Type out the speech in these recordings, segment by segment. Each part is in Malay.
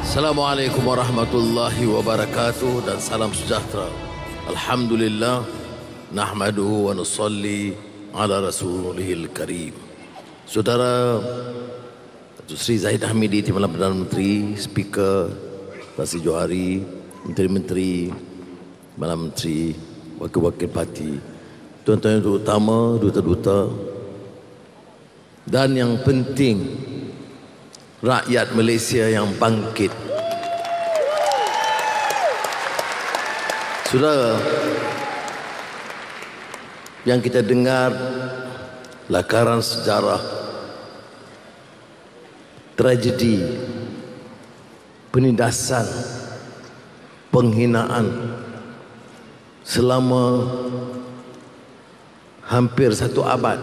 Assalamualaikum warahmatullahi wabarakatuh dan salam sejahtera. Alhamdulillah nahmaduhu wa nusalli ala rasulihil karim. Saudara Datuk Seri Zahid Hamidi, Timbalan Perdana Menteri, Speaker Rasi Johari, Menteri-Menteri, Timbalan Menteri, Wakil-Wakil Parti, Tuan-tuan yang utama, duta-duta, dan yang penting rakyat Malaysia yang bangkit. Saudara, yang kita dengar lakaran sejarah, tragedi, penindasan, penghinaan selama hampir 1 abad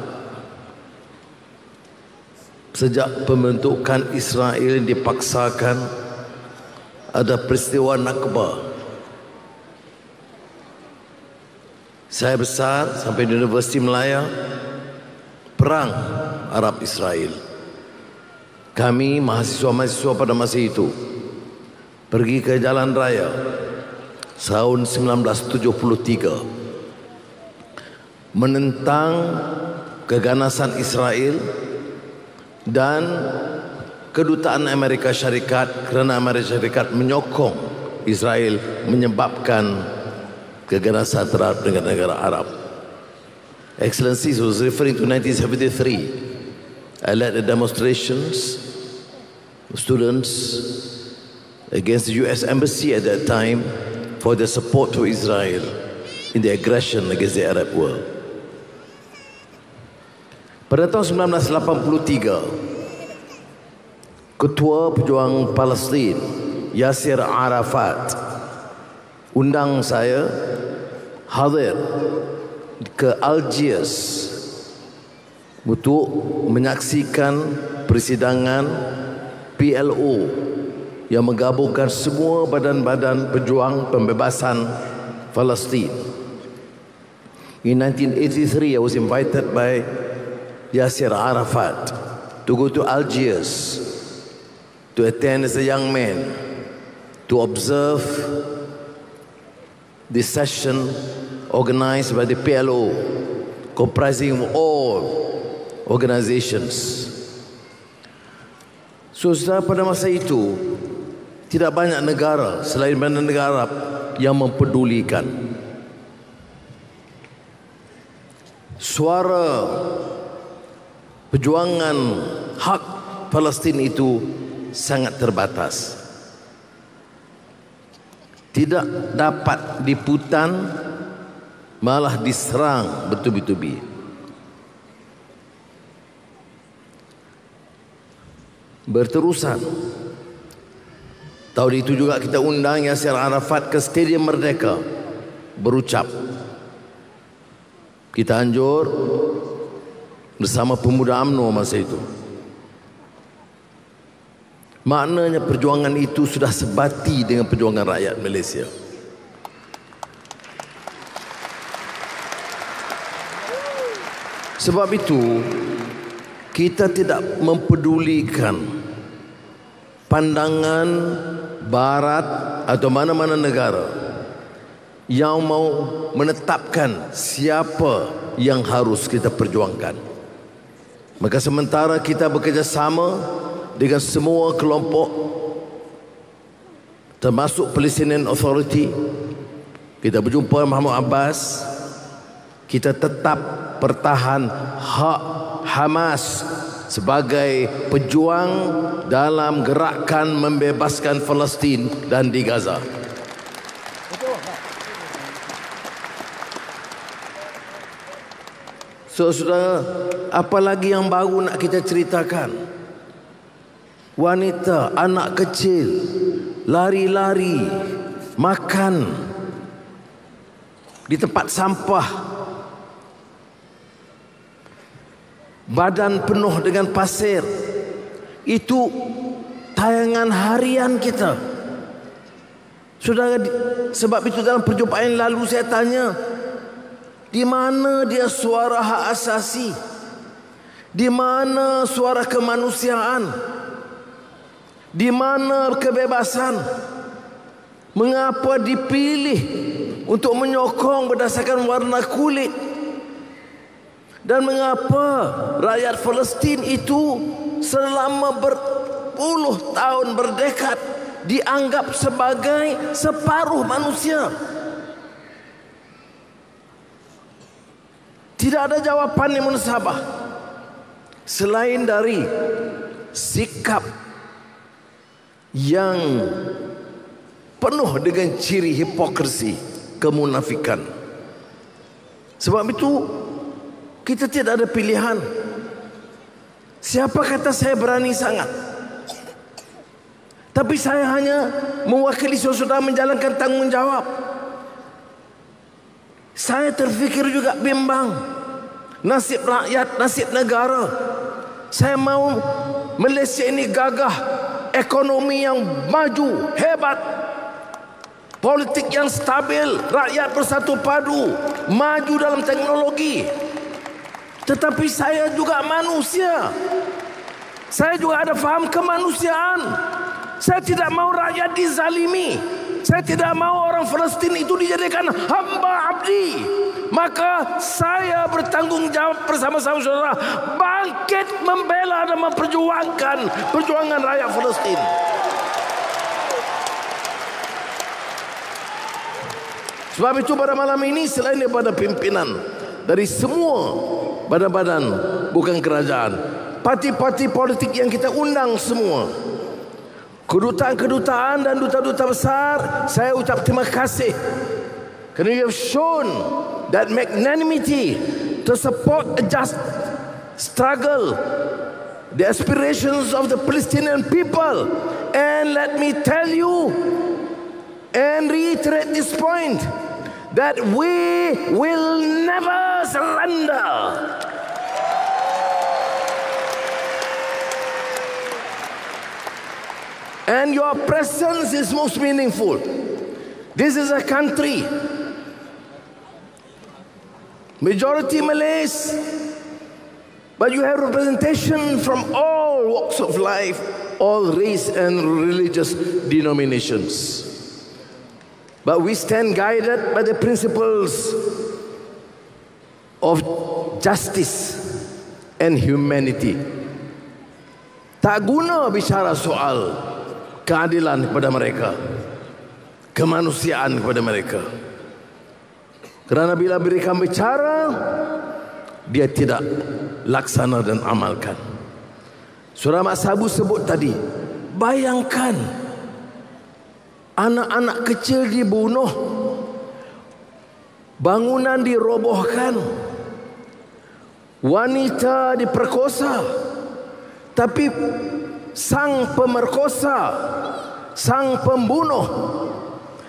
sejak pembentukan Israel dipaksakan. Ada peristiwa Nakba. Saya besar sampai di Universiti Melaya, perang Arab Israel. Kami mahasiswa-mahasiswa pada masa itu pergi ke jalan raya tahun 1973 menentang keganasan Israel dan kedutaan Amerika Syarikat, kerana Amerika Syarikat menyokong Israel menyebabkan keganasan terhadap negara-negara Arab. Excellencies was referring to 1973. I led the demonstrations, students against the US Embassy at that time for their support to Israel in the aggression against the Arab world. Pada tahun 1983, Ketua Pejuang Palestin Yasir Arafat undang saya hadir ke Algiers untuk menyaksikan persidangan PLO yang menggabungkan semua badan-badan pejuang pembebasan Palestin. In 1983, I was invited by Yasir Arafat to go to Algiers to attend as a young man to observe the session organized by the PLO, comprising all organizations. Saudara, pada masa itu tidak banyak negara selain negara Arab yang mempedulikan. Suara perjuangan hak Palestin itu sangat terbatas, tidak dapat diputan, malah diserang bertubi-tubi. Berterusan, tahun itu juga kita undang Yasir Arafat ke Stadium Merdeka berucap. Kita anjur bersama pemuda UMNO masa itu. Maknanya perjuangan itu sudah sebati dengan perjuangan rakyat Malaysia. Sebab itu kita tidak mempedulikan pandangan Barat atau mana-mana negara yang mau menetapkan siapa yang harus kita perjuangkan. Maka sementara kita bekerjasama dengan semua kelompok, termasuk Palestinian Authority, kita berjumpa Mahmud Abbas, kita tetap pertahan hak Hamas sebagai pejuang dalam gerakan membebaskan Palestin dan di Gaza. Saudara, apa lagi yang baru nak kita ceritakan? Wanita, anak kecil lari-lari, makan di tempat sampah, badan penuh dengan pasir. Itu tayangan harian kita. Saudara, sebab itu dalam perjumpaan yang lalu saya tanya, di mana dia suara hak asasi? Di mana suara kemanusiaan? Di mana kebebasan? Mengapa dipilih untuk menyokong berdasarkan warna kulit? Dan mengapa rakyat Palestin itu selama berpuluh tahun, berdekad dianggap sebagai separuh manusia? Tidak ada jawapan yang munsabah selain dari sikap yang penuh dengan ciri hipokrisi, kemunafikan. Sebab itu kita tidak ada pilihan. Siapa kata saya berani sangat? Tapi saya hanya mewakili saudara menjalankan tanggungjawab. Saya terfikir juga bimbang. Nasib rakyat, nasib negara. Saya mau Malaysia ini gagah, ekonomi yang maju, hebat, politik yang stabil, rakyat bersatu padu, maju dalam teknologi. Tetapi saya juga manusia. Saya juga ada faham kemanusiaan. Saya tidak mau rakyat dizalimi. Saya tidak mau orang Palestin itu dijadikan hamba abdi. Maka saya bertanggung jawab bersama-sama saudara, bangkit membela dan memperjuangkan perjuangan rakyat Palestin. Sebab itu pada malam ini, selain daripada pimpinan dari semua badan-badan bukan kerajaan, parti-parti politik yang kita undang semua, kedutaan-kedutaan dan duta-duta besar, saya ucap terima kasih kerana you have shown that magnanimity to support a just struggle, the aspirations of the Palestinian people. And let me tell you and reiterate this point, that we will never surrender. And your presence is most meaningful. This is a country, majority Malays, but you have representation from all walks of life, all race and religious denominations. But we stand guided by the principles of justice and humanity. Tak guna bicara soal keadilan kepada mereka, kemanusiaan kepada mereka. Kerana bila mereka bicara, dia tidak laksana dan amalkan. Surah Mak Sabu sebut tadi, bayangkan anak-anak kecil dibunuh, bangunan dirobohkan, wanita diperkosa, tapi sang pemerkosa, sang pembunuh,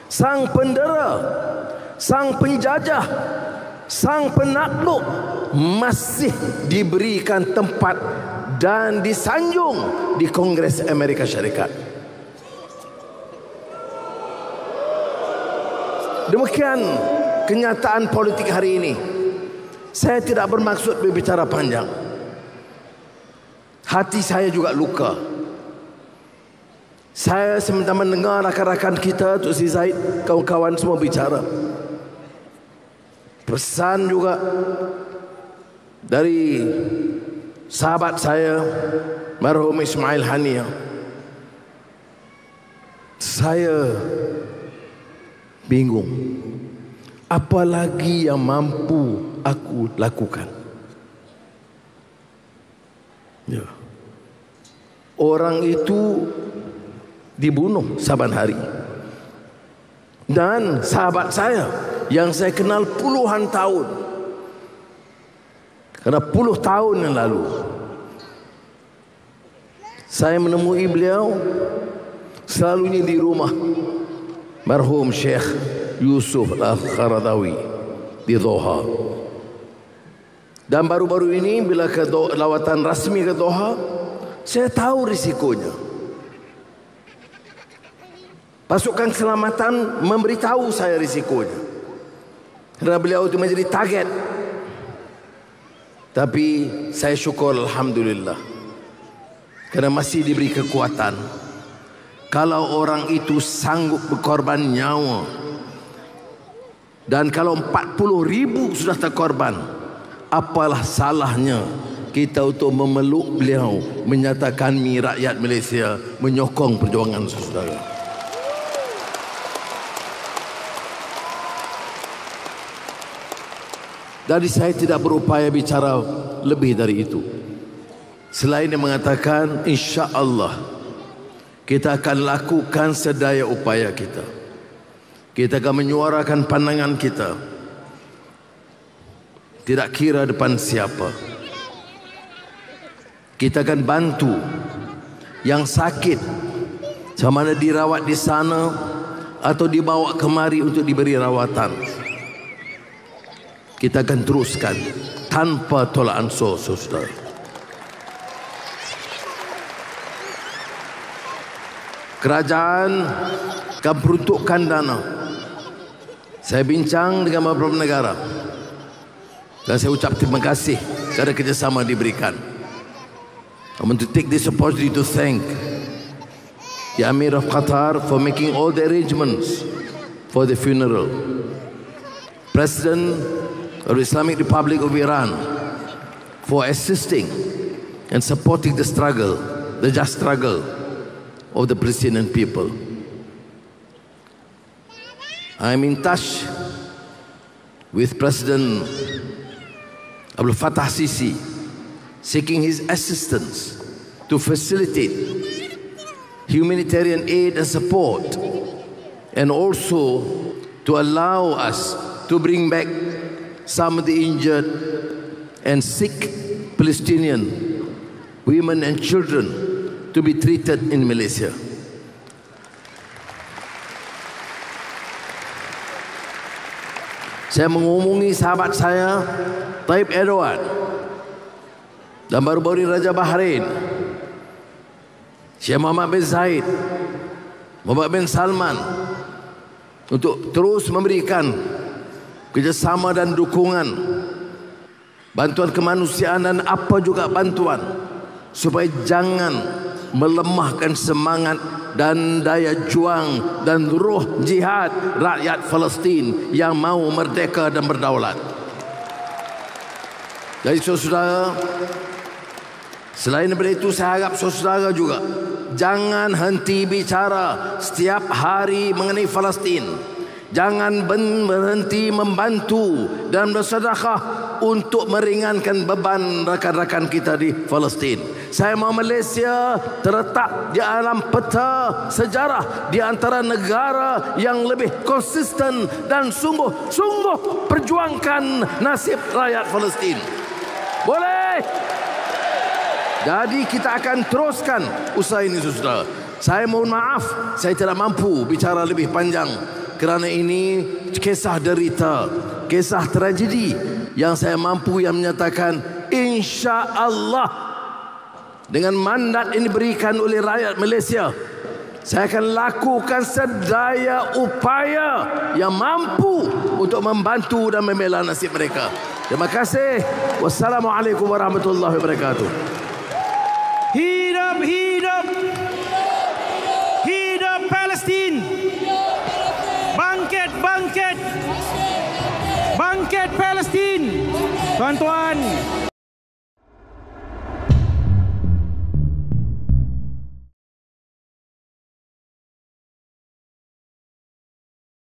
sang pendera, sang penjajah, sang penakluk masih diberikan tempat dan disanjung di Kongres Amerika Syarikat. Demikian kenyataan politik hari ini. Saya tidak bermaksud berbicara panjang. Hati saya juga luka. Saya sementara mendengar rakan-rakan kita, Tuk Si Zaid, kawan-kawan semua bicara. Pesan juga dari sahabat saya, marhum Ismail Hania. Saya bingung, apa lagi yang mampu aku lakukan? Ya. Orang itu dibunuh saban hari. Dan sahabat saya yang saya kenal puluhan tahun, kerana puluh tahun yang lalu saya menemui beliau selalunya di rumah marhum Syekh Yusuf Al-Qaradawi di Doha. Dan baru-baru ini bila ke lawatan rasmi ke Doha, saya tahu risikonya. Pasukan keselamatan memberitahu saya risikonya, kerana beliau itu menjadi target. Tapi saya syukur alhamdulillah, kerana masih diberi kekuatan kalau orang itu sanggup berkorban nyawa, dan kalau 40,000 sudah terkorban, apalah salahnya kita untuk memeluk beliau, menyatakan rakyat Malaysia menyokong perjuangan saudara. Jadi saya tidak berupaya bicara lebih dari itu, selain dia mengatakan insya-Allah kita akan lakukan sedaya upaya kita. Kita akan menyuarakan pandangan kita, tidak kira depan siapa. Kita akan bantu yang sakit, sama ada dirawat di sana atau dibawa kemari untuk diberi rawatan. Kita akan teruskan tanpa tolak ansur, saudara. Kerajaan akan peruntukkan dana. Saya bincang dengan beberapa negara dan saya ucap terima kasih kerana kerjasama diberikan. I want to take this opportunity to thank the Amir of Qatar for making all the arrangements for the funeral. President of the Islamic Republic of Iran for assisting and supporting the struggle, the just struggle of the Palestinian people. I am in touch with President Abdul Fattah Sisi, seeking his assistance to facilitate humanitarian aid and support, and also to allow us to bring back some of the injured and sick Palestinian women and children to be treated in Malaysia. Saya menghubungi sahabat saya Tayyip Erdogan dan baru-baru Raja Bahrain, Syekh Mohammed bin Zayed, Mohammed bin Salman, untuk terus memberikan kerjasama dan dukungan, bantuan kemanusiaan dan apa juga bantuan, supaya jangan melemahkan semangat dan daya juang dan ruh jihad rakyat Palestin yang mau merdeka dan berdaulat. Jadi saudara, selain daripada itu, saya harap saudara juga jangan henti bicara setiap hari mengenai Palestin. Jangan berhenti membantu dan bersedekah untuk meringankan beban rakan-rakan kita di Palestin. Saya mahu Malaysia terletak di dalam peta sejarah di antara negara yang lebih konsisten dan sungguh-sungguh perjuangkan nasib rakyat Palestin. Boleh? Jadi kita akan teruskan usaha ini, saudara. Saya mohon maaf, saya tidak mampu bicara lebih panjang, kerana ini kisah derita, kisah tragedi yang saya mampu yang menyatakan insya-Allah dengan mandat ini diberikan oleh rakyat Malaysia, saya akan lakukan sedaya upaya yang mampu untuk membantu dan membela nasib mereka. Terima kasih. Wassalamualaikum warahmatullahi wabarakatuh. Hidup, hidup, hidup Palestin. Bangkit, bangkit, bangkit Palestin. Tuan-tuan,